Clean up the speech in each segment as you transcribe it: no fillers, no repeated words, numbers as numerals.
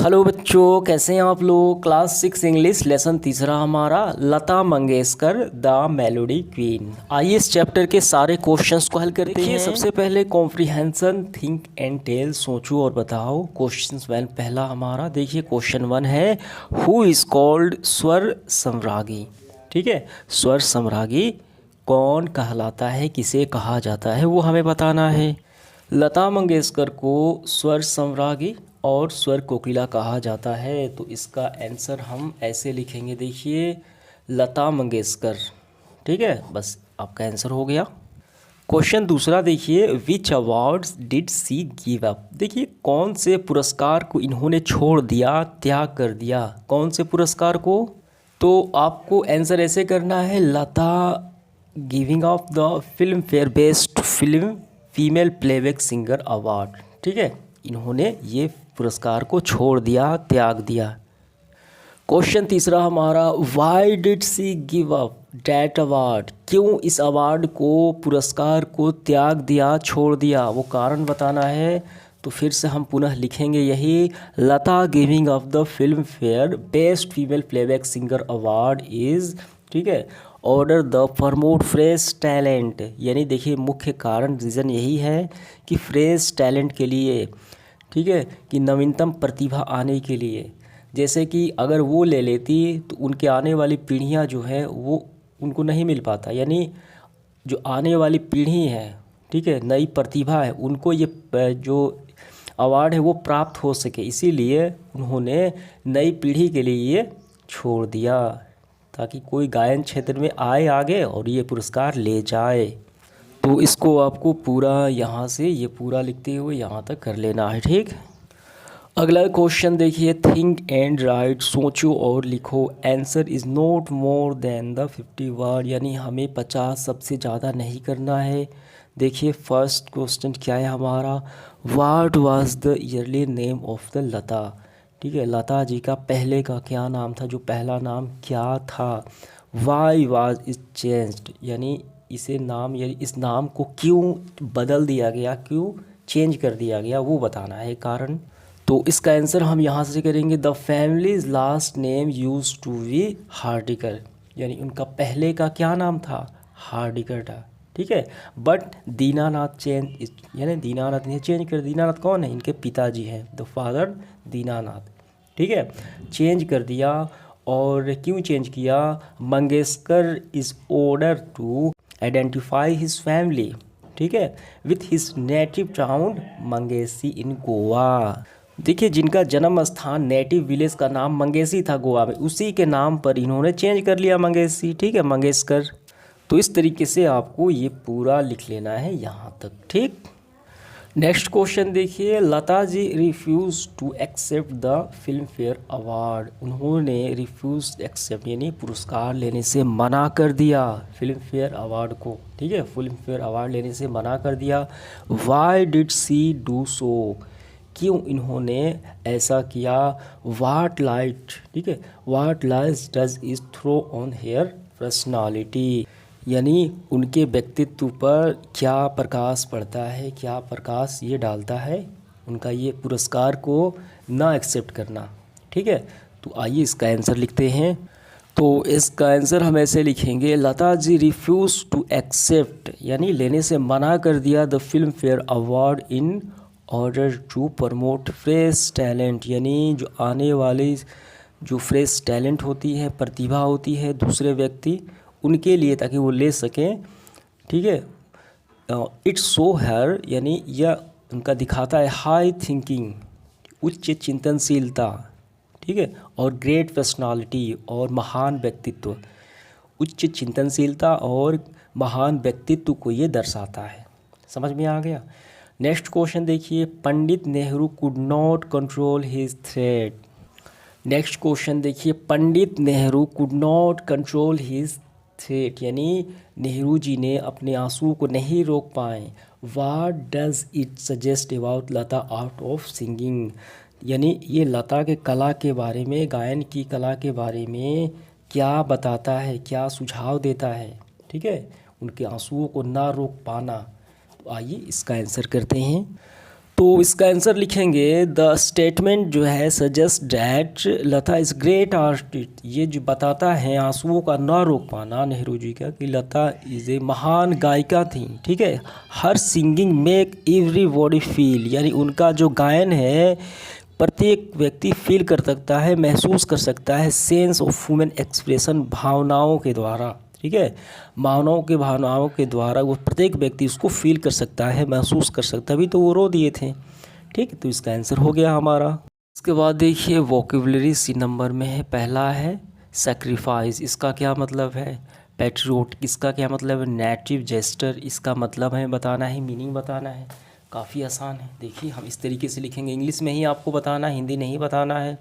Hello बच्चों, कैसे हैं आप लोग। क्लास 6 इंग्लिश लेसन तीसरा हमारा Lata Mangeshkar the melody queen. आइए इस चैप्टर के सारे क्वेश्चंस को हल करते हैं। सबसे पहले कॉम्प्रिहेंशन, थिंक एंड टेल, सोचो और बताओ। क्वेश्चन वन पहला हमारा देखिए, क्वेश्चन वन है हु इज़ कॉल्ड स्वर सम्रागी। ठीक है, स्वर सम्रागी कौन कहलाता है, किसे कहा जाता है, वो हमें बताना है। लता मंगेशकर को स्वर सम्रागी और स्वर कोकिला कहा जाता है, तो इसका आंसर हम ऐसे लिखेंगे, देखिए लता मंगेशकर। ठीक है, बस आपका आंसर हो गया। क्वेश्चन दूसरा देखिए, which awards did she give up. देखिए कौन से पुरस्कार को इन्होंने छोड़ दिया, त्याग कर दिया, कौन से पुरस्कार को। तो आपको आंसर ऐसे करना है, Lata giving of the Filmfare best film female playback singer award. ठीक है, इन्होंने ये पुरस्कार को छोड़ दिया, त्याग दिया। क्वेश्चन तीसरा हमारा, why did she give up that award. क्यों इस अवार्ड को, पुरस्कार को त्याग दिया, छोड़ दिया, वो कारण बताना है। तो फिर से हम पुनः लिखेंगे यही, Lata giving of the Filmfare best female playback singer award is, ठीक है, order the promote fresh talent. यानी देखिए मुख्य कारण, रीज़न यही है कि फ्रेश टैलेंट के लिए, ठीक है, कि नवीनतम प्रतिभा आने के लिए। जैसे कि अगर वो ले लेती तो उनके आने वाली पीढ़ियाँ जो है वो उनको नहीं मिल पाता। यानी जो आने वाली पीढ़ी है, ठीक है, नई प्रतिभा है, उनको ये जो अवार्ड है वो प्राप्त हो सके, इसीलिए उन्होंने नई पीढ़ी के लिए ये छोड़ दिया, ताकि कोई गायन क्षेत्र में आए आगे और ये पुरस्कार ले जाए। तो इसको आपको पूरा यहाँ से ये पूरा लिखते हुए यहाँ तक कर लेना है। ठीक, अगला क्वेश्चन देखिए, थिंक एंड राइट, सोचो और लिखो। Answer is not more than the 50 word. यानी हमें 50 सबसे ज़्यादा नहीं करना है। देखिए फर्स्ट क्वेश्चन क्या है हमारा, what was the early name of the Lata. ठीक है, लता जी का पहले का क्या नाम था, जो पहला नाम क्या था। वाई वाज इज चेंज्ड, यानी इसे नाम, यानी इस नाम को क्यों बदल दिया गया, क्यों चेंज कर दिया गया, वो बताना है कारण। तो इसका आंसर हम यहाँ से करेंगे, the families last name used to be Hardikar. यानी उनका पहले का क्या नाम था, हार्डिकर था। ठीक है, बट दीनानाथ चेंज, यानी दीनानाथ ने चेंज कर। दीनानाथ कौन है, इनके पिताजी हैं, द फादर दीनानाथ। ठीक है, चेंज कर दिया। और क्यों चेंज किया, Mangeshkar is order to identify his family, ठीक है, with his native town Mangeshi in Goa. देखिए जिनका जन्म स्थान, नेटिव विलेज का नाम मंगेशी था गोवा में, उसी के नाम पर इन्होंने चेंज कर लिया मंगेशी। ठीक है, मंगेशकर। तो इस तरीके से आपको ये पूरा लिख लेना है यहाँ तक। ठीक, नेक्स्ट क्वेश्चन देखिए, Lata ji refuse to accept the Filmfare award. उन्होंने रिफ्यूज़ एक्सेप्ट यानी पुरस्कार लेने से मना कर दिया फिल्म फेयर अवार्ड को। ठीक है, फिल्म फेयर अवार्ड लेने से मना कर दिया। Why did she do so, क्यों इन्होंने ऐसा किया। वाट लाइट, ठीक है, what light does is throw on her personality, यानी उनके व्यक्तित्व पर क्या प्रकाश पड़ता है, क्या प्रकाश ये डालता है उनका ये पुरस्कार को ना एक्सेप्ट करना। ठीक है, तो आइए इसका आंसर लिखते हैं। तो इसका आंसर हम ऐसे लिखेंगे, Lata ji refuse to accept, यानी लेने से मना कर दिया, the Filmfare award in order to promote fresh talent. यानी जो आने वाली जो फ्रेश टैलेंट होती है, प्रतिभा होती है, दूसरे व्यक्ति उनके लिए, ताकि वो ले सकें। ठीक है, इट्स शो हर, यानी यह उनका दिखाता है हाई थिंकिंग, उच्च चिंतनशीलता। ठीक है, और ग्रेट पर्सनालिटी, और महान व्यक्तित्व। उच्च चिंतनशीलता और महान व्यक्तित्व को ये दर्शाता है। समझ में आ गया। नेक्स्ट क्वेश्चन देखिए, Pandit Nehru could not control his thread. Next question देखिए, Pandit Nehru could not control his threat, यानी नेहरू जी ने अपने आंसुओं को नहीं रोक पाए। What does it suggest about Lata art of singing, यानी ये लता के कला के बारे में, गायन की कला के बारे में क्या बताता है, क्या सुझाव देता है। ठीक है, उनके आंसुओं को ना रोक पाना। तो आइए इसका आंसर करते हैं। तो इसका आंसर लिखेंगे द स्टेटमेंट जो है suggest that Lata is great artist. ये जो बताता है आंसुओं का ना रोक पाना नेहरू जी का कि लता इज़ ए महान गायिका थी। ठीक है, हर सिंगिंग मेक एवरीबॉडी फील, यानी उनका जो गायन है प्रत्येक व्यक्ति फील कर सकता है, महसूस कर सकता है, सेंस ऑफ ह्यूमन एक्सप्रेशन, भावनाओं के द्वारा। ठीक है, भावनाओं के द्वारा वो प्रत्येक व्यक्ति उसको फील कर सकता है, महसूस कर सकता है, अभी तो वो रो दिए थे। ठीक है, तो इसका आंसर हो गया हमारा। इसके बाद देखिए वोकेबलरी सी नंबर में है, पहला है सेक्रीफाइस, इसका क्या मतलब है। पैट्रियोटिक, इसका क्या मतलब है। नेटिव जेस्टर, इसका मतलब है बताना है, मीनिंग बताना है। काफ़ी आसान है, देखिए हम इस तरीके से लिखेंगे, इंग्लिश में ही आपको बताना है, हिंदी नहीं बताना है।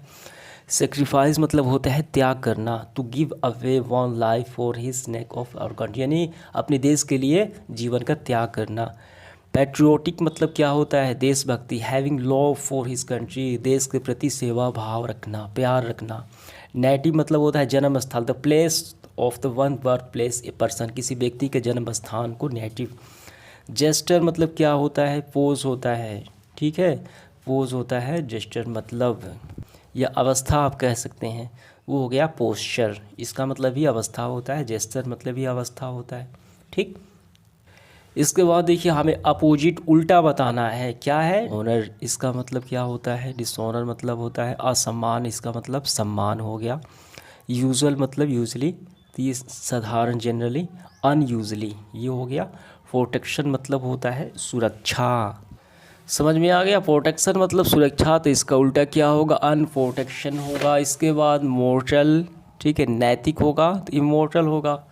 सेक्रीफाइस मतलब होता है त्याग करना, to give away one life for his neck of our country, यानी अपने देश के लिए जीवन का त्याग करना। पैट्रियोटिक मतलब क्या होता है, देशभक्ति, having love for his country, देश के प्रति सेवा भाव रखना, प्यार रखना। नेटिव मतलब होता है जन्म स्थल, the place of the one birth place a person, किसी व्यक्ति के जन्म स्थान को नेटिव। जेस्टर मतलब क्या होता है, पोज होता है। ठीक है, पोज होता है, जेस्टर मतलब या अवस्था आप कह सकते हैं, वो हो गया पोस्चर, इसका मतलब ही अवस्था होता है, जेस्टर मतलब ही अवस्था होता है। ठीक, इसके बाद देखिए हमें अपोजिट उल्टा बताना है, क्या है। ऑनर, इसका मतलब क्या होता है, डिसऑनर मतलब होता है असम्मान, इसका मतलब सम्मान हो गया। यूजुअल मतलब यूजली, तो ये साधारण जनरली, अनयूजली ये हो गया। प्रोटेक्शन मतलब होता है सुरक्षा, समझ में आ गया। प्रोटेक्शन मतलब सुरक्षा, तो इसका उल्टा क्या होगा, अनप्रोटेक्शन होगा। इसके बाद मोर्टल, ठीक है, नैतिक होगा तो इमोर्टल होगा।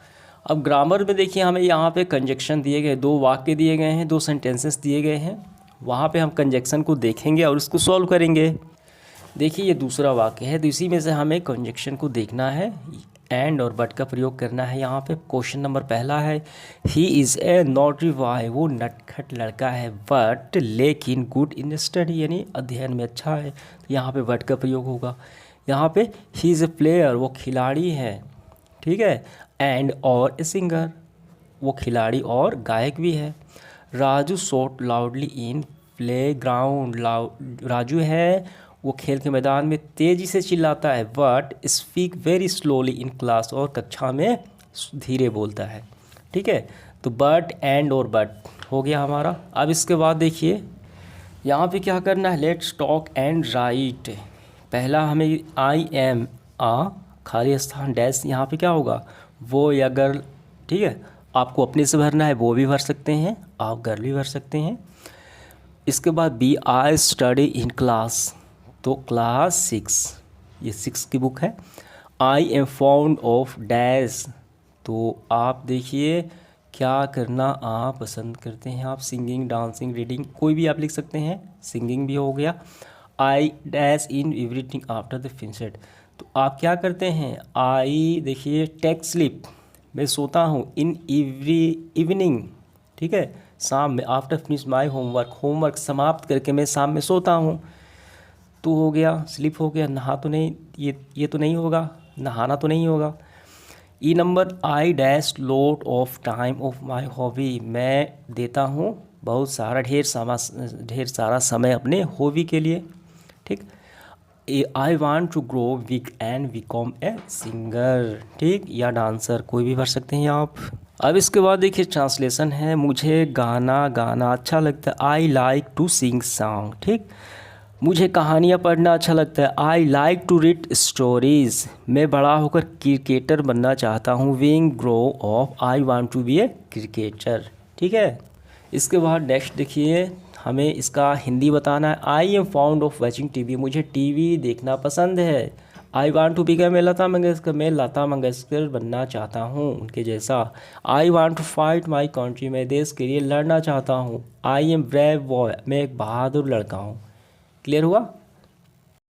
अब ग्रामर में देखिए हमें यहाँ पे कंजक्शन दिए गए, दो वाक्य दिए गए हैं, दो सेंटेंसेस दिए गए हैं, वहाँ पे हम कंजक्शन को देखेंगे और उसको सॉल्व करेंगे। देखिए ये दूसरा वाक्य है, तो इसी में से हमें कंजक्शन को देखना है, एंड और बट का प्रयोग करना है। यहाँ पे क्वेश्चन नंबर पहला है, he is a naughty boy, वो नटखट लड़का है, बट लेकिन गुड इन स्टडी, यानी अध्ययन में अच्छा है, तो यहाँ पे बट का प्रयोग होगा। यहाँ पे ही इज़ ए प्लेयर, वो खिलाड़ी है। ठीक है, एंड और ए सिंगर, वो खिलाड़ी और गायक भी है। राजू शॉट लाउडली इन प्ले ग्राउंड, राजू है वो खेल के मैदान में तेज़ी से चिल्लाता है, but speak very slowly in class, और कक्षा में धीरे बोलता है। ठीक है, तो बट, एंड और बट हो गया हमारा। अब इसके बाद देखिए यहाँ पे क्या करना है, लेट्स टॉक एंड राइट। पहला हमें आई एम आ, खाली स्थान डैश, यहाँ पे क्या होगा, वो या गर्ल। ठीक है, आपको अपने से भरना है, वो भी भर सकते हैं, आप गर्ल भी भर सकते हैं। इसके बाद B, I study in class, तो क्लास 6, ये 6 की बुक है। I am found of dash, तो आप देखिए क्या करना आप पसंद करते हैं, आप सिंगिंग, डांसिंग, रीडिंग, कोई भी आप लिख सकते हैं, सिंगिंग भी हो गया। I dash in everything after the finished, तो आप क्या करते हैं, आई देखिए टेक स्लिप, मैं सोता हूँ, इन एवरी इवनिंग, ठीक है, शाम में, after finish my homework, homework समाप्त करके मैं शाम में सोता हूँ, तो हो गया, स्लिप हो गया। नहा तो नहीं, ये तो नहीं होगा, नहाना तो नहीं होगा। E number, I dash lot of time of my hobby, मैं देता हूँ बहुत सारा ढेर सारा समय अपने हॉबी के लिए। ठीक, I want to grow big and become a singer, ठीक, या डांसर, कोई भी भर सकते हैं आप। अब इसके बाद देखिए ट्रांसलेशन है, मुझे गाना गाना अच्छा लगता है, I like to sing song. ठीक, मुझे कहानियाँ पढ़ना अच्छा लगता है, I like to read stories, मैं बड़ा होकर क्रिकेटर बनना चाहता हूँ, when I grow up, I want to be a cricketer. ठीक है, इसके बाद नेक्स्ट देखिए हमें इसका हिंदी बताना है, I am found of watching TV, मुझे टीवी देखना पसंद है। I want to become a Lata Mangeshkar, मैं लता मंगेशकर बनना चाहता हूँ, उनके जैसा। I want to fight my country, मैं देश के लिए लड़ना चाहता हूँ। आई एम ब्रेव बॉय, मैं एक बहादुर लड़का हूँ। क्लियर हुआ।